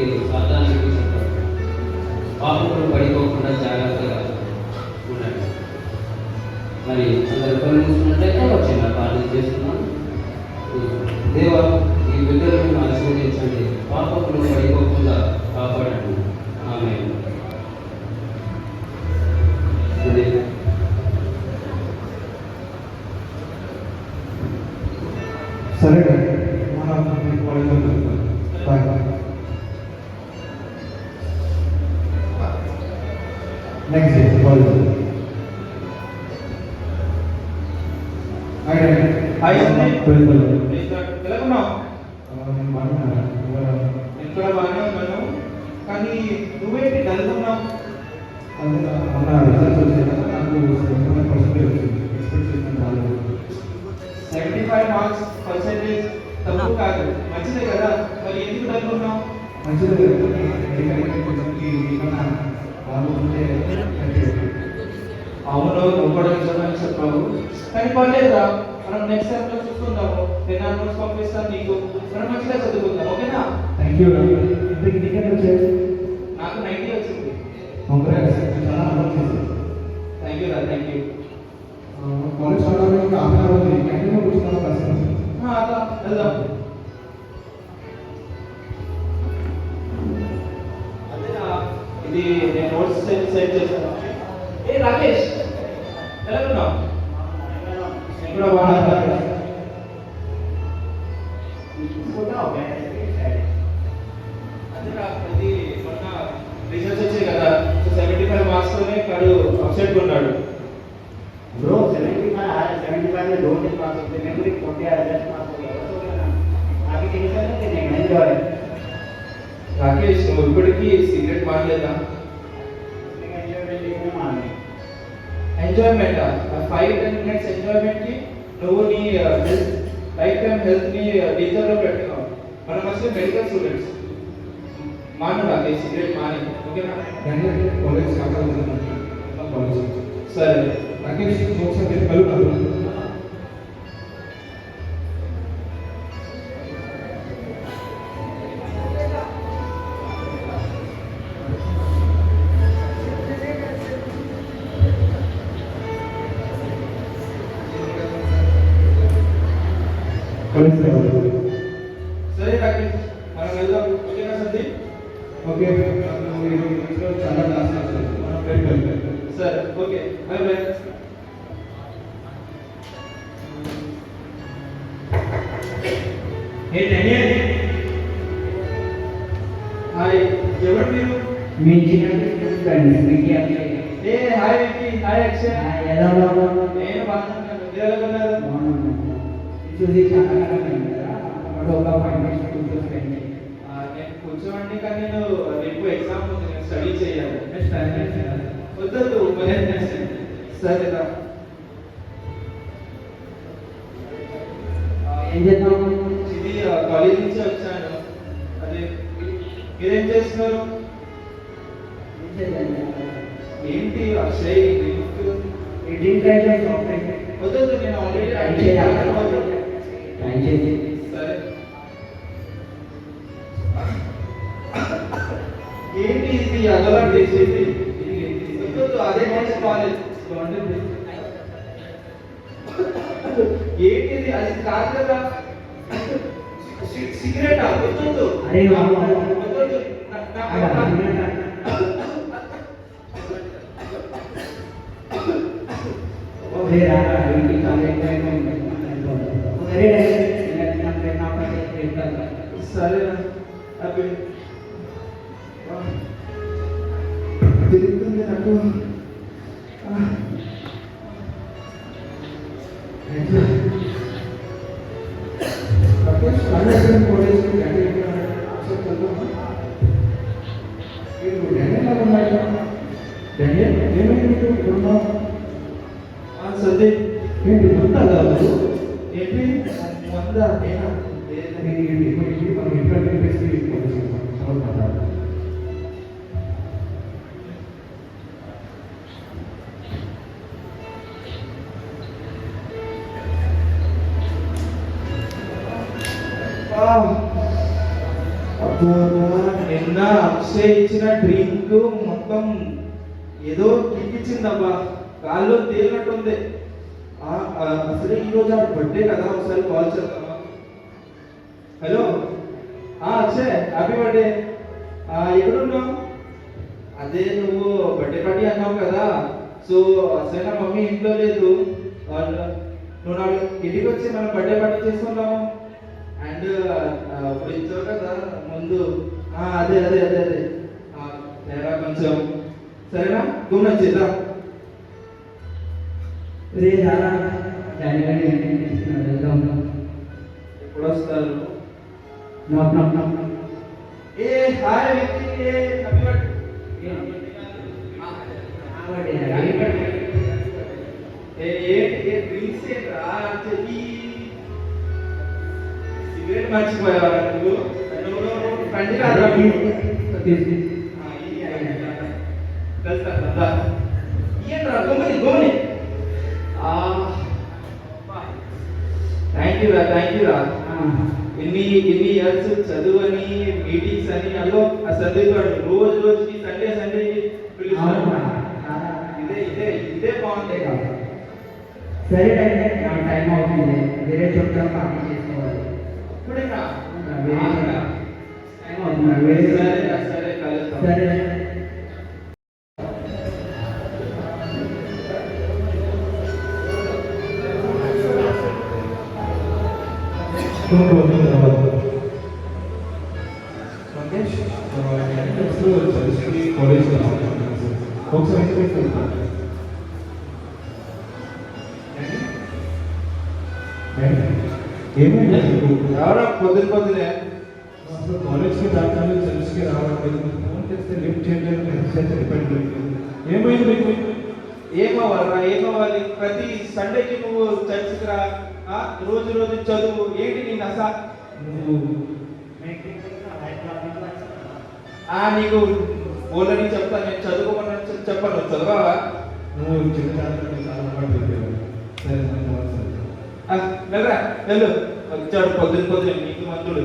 మీరు సాధారణంగా చెప్పారు. పాపకులు పడిపోకుండా జాగ్రత్తగా ఉండండి. మరి అందరు పనులు చూసుకున్నట్లయితే వచ్చిన ప్రార్థన చేస్తున్నాం. దేవ, ఈ బిడ్డలను ఆశీర్వదించండి, పాపకులు పడిపోకుండా కాపాడండి. ఆమేన్. సరే నెక్స్ట్ ఇక్కడ బాగానే ఉన్నాను, కానీ నువ్వేంటి చదువుకున్నావు? మొన్న రిజల్ట్స్ వచ్చాయి కదా, నాకు 75% వచ్చింది. ఎక్స్పెక్ట్ చేసిన వాళ్ళు 75 మార్క్స్ పర్సెంటేజ్ తప్పు కాదు, మంచిదే కదా. మరి ఎందుకు చదువుకున్నావు? మంచిది అవును, నువ్వు కూడా నిజమని చెప్పావు, కానీ పర్లేదురా, మనం నెక్స్ట్ టైం లో చూసుకుందాము. నేను నోట్స్ పంపిస్తాను నీకు, మనం మంచిగా చదువుకుందాం, ఓకేనా? Thank you. ఇంతకు నీకెంత వచ్చాయి? నాకు 90 వచ్చింది. చాలా ఆలోచించి థ్యాంక్ యూ రా, థ్యాంక్ యూ. కాలేజ్ చదవడానికి ఆధారం ఉంది, క్యాంటీన్లో కూర్చున్నాను కష్టం. అలా వెళ్దాం. అదేనా, ఇది నేను నోట్స్ సెట్ చేశాను. ఏ రాకేష్, ఎలా ఉన్నావు? నేను కూడా బాగున్నా. అదేనా, ఇది మొన్న రిజల్ట్స్ వచ్చాయి కదా, 75 మార్క్స్ తోనే కడు అప్సెట్ ఉన్నాడు. ब्रो 75 में 2 दिन पास होते हैं, मेरे को 40 10 पास हो गया, बस हो गया ना. आगे टेंशन नहीं लेने नहीं जा रहे. రాకేష్, నువ్వు ఇప్పటికీ సిగరెట్ మానలేదా? ఎంజాయ్మెంట్ 5-10 మినిట్స్ ఎంజాయ్మెంట్ కి నువ్వు నీ లైఫ్ టైం హెల్త్ ని డేంజర్ లో పెట్టుకున్నావు. మనం అసలు మెడికల్ స్టూడెంట్స్. మాను రాకేష్, సిగరెట్ మాని, ఓకేనా? కాలేజ్ కాలేజ్ సరే రాకేష్ ఒకసారి కలుగుతాను. సరే రాకేష్, మనం వెళ్దాం, ఓకేనా సందీప్? ఓకే, చాలా క్లాస్ మనం పెట్టుకోవాలి. సరే ఓకే, బై బై. హాయ్, ఎవరు మీరు? మీ చిన్న ఫ్రెండ్స్ మీకు ఏ హాయ్ విక్కీ, హాయ్ అక్షయ్. ఎలా ఉన్నావు? నేను బాగున్నాను, మీరు ఎలా ఉన్నారు? చూసి చాలా కాలం కదా, ఒక అపాయింట్మెంట్ తీసుకెళ్ళండి. నేను కూర్చోండి, కానీ నేను రేపు ఎగ్జామ్ ఉంది, నేను స్టడీ చేయాలి. వద్దు, సరేనా? ఏం చేద్దాం? ఇది కాలేజ్ నుంచి వచ్చాను. అదే, మీరేం చేస్తున్నారు? ఏంటి అక్షయ్, ఎడిటింగ్ వద్దు, నేను ఆల్రెడీ సరే. ఏంటి ఇది అదలా చేసేది? అదే కాలేజ్ ఏంటిది? అది కాదు కదా, సిగరెట్ వద్దు. అరే సరేనా? తిరుగుతుంది నాకు. రాకేష్ కాలేజ్ సందీప్, ఏంటి ముందా కాదు? ఏంటి వందా? నేనా? మనం ఇంట్లో నిన్న అక్షయ్ ఇచ్చిన డ్రింక్ మొత్తం ఏదో కిక్కిచ్చిందబ్బా, గాల్లో తేలినట్టుంది. అసలు ఈరోజు ఆ బర్త్డే కదా, ఒకసారి కాల్ చేద్దామా? Hello Akshay, happy birthday. ఎక్కడున్నావు? అదే నువ్వు బర్త్డే పార్టీ అన్నావు కదా, సో అసలు నా మమ్మీ ఇంట్లో లేదు. నువ్వు నా ఇంటికి వచ్చి మనం బర్త్డే పార్టీ చేసుకుందాము. అండ్ ఇప్పుడు ఇచ్చావు కదా ముందు, అదే అదే అదే అదే తేడా కొంచెం, సరేనా? గుమ్మ చేద్దాం. ఎప్పుడు వస్తారు? ఏ హాయ్ వ్యక్తి, సిగరెట్ మర్చిపోయావా నువ్వు? ఫ్రెండ్ కాదా? థ్యాంక్ యూ రా. ఇన్ని ఇయర్స్ చదువని, మీటింగ్స్ అని, అదో ఆ చదివాడు రోజు రోజుకి సండే పిలుస్తాడు. ఇదే బాగుంది. సరే టైం అవుతుంది, వేరే చోట్ల పార్టీ చేసుకోవాలి. ఇప్పుడేనా? టైం అవుతుంది. సరే కలుద్దాం. సరే ఏమైంది? ఎవరా పొద్దునే అసలు కాలేజ్కి రావట్లేదు, చర్చ్కి రావట్లేదు, ఫోన్ చేస్తే లిఫ్ట్ చేయలేదు, మెసేజ్ రిపెండ్. ఏమైంది మీకు? ఏమవ్వాలి? ప్రతి సండేకి నువ్వు చర్చికి రా, రోజు చదువు. ఏంటి నీ నస? నీకు ఓలని చెప్తా, నేను చదువుకోమని చెప్పను, చదవావా? నువ్వు చిన్న చాలా వెళ్ళరా వెళ్ళు. వచ్చాడు పొద్దున నీకు మందుడు.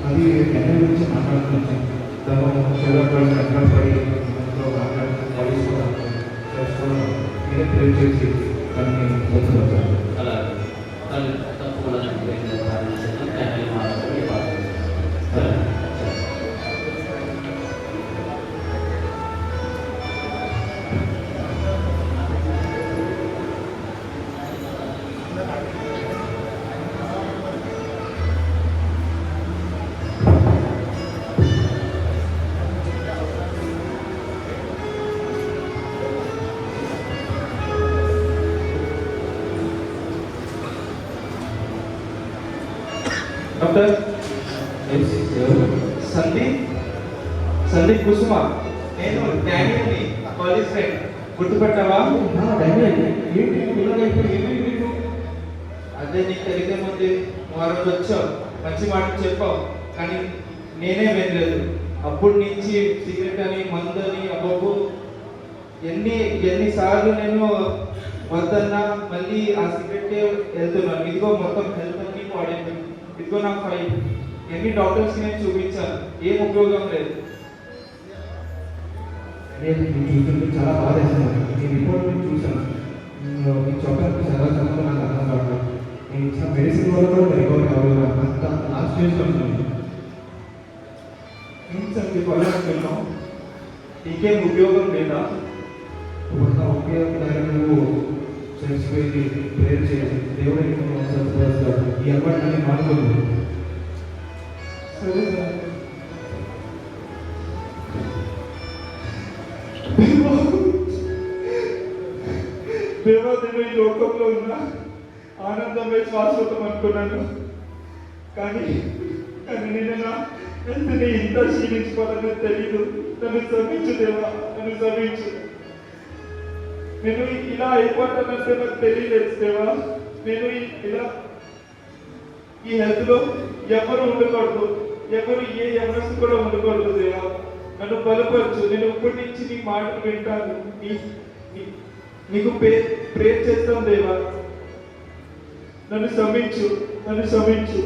అది ఎన్నో గురించి మాట్లాడుతున్నాం. ప్రేర్ చేసి దాన్ని అలా తప్పకుండా డాక్టర్ సందీప్ కుసుమ, నేను డానియల్ని, కాలేజ్ ఫ్రెండ్. గుర్తుపెట్టావా? అదే నీకు తెలిసే ముందు నువ్వు ఆ రోజు వచ్చావు, మంచి మాట చెప్పావు, కానీ నేనే వినలేదు. అప్పటి నుంచి సిగరెట్ అని, మందు అని, అబ్బబ్బు ఎన్నిసార్లు నేను వద్దన్నా మళ్ళీ ఆ సిగరెట్కే వెళ్తున్నాను. ఇదిగో మొత్తం హెల్త్ అన్ని పాడైంది. ఇదిగో నా ఫైల్, ఎన్ని డాక్టర్స్కి నేను చూపించాను, ఏం ఉపయోగం లేదు. చూస్తుంటే చాలా బాధ వేస్తున్నాను. ఈ రిపోర్ట్ నేను చూసాను, మీకు చెప్పడానికి చాలా చాలా నాకు అర్థం కావట్లేదు. నేను ఇచ్చిన మెడిసిన్ వల్ల కూడా రికవర్ కావాలి, అంత లాస్ట్ స్టేజ్లో ఉంటుంది. వెళ్ళాం, ఇంకేం ఉపయోగం లేదా? ఉపయోగం నువ్వు చర్చ్ వెళ్ళి ప్రేయర్ చేయాలి, దేవుడికి ఈ అలవాటు మానుకోదు. సరే సార్. దేవా, నేను ఈ లోకంలో ఉన్న ఆనందమే శాశ్వతం అనుకున్నాను, కానీ నేను ఎంతనే ఇంత క్షీణించుకోవాలని తెలియదు. నన్ను శ్రమించు దేవా, నన్ను శ్రమించు. నేను ఇలా అయిపోతానంటే నాకు తెలియలేదు దేవా. నేను ఇలా ఈ హెల్త్లో ఎవరు ఉండకూడదు, ఎవరు ఏ ఎవరస్ కూడా ఉండకూడదు దేవా. నన్ను బలపరచు. నేను ఇప్పటి నుంచి నీ మాటలు వింటాను, నీకు ప్రేర్ చేస్తాను దేవా. నన్ను క్షమించు, నన్ను క్షమించు.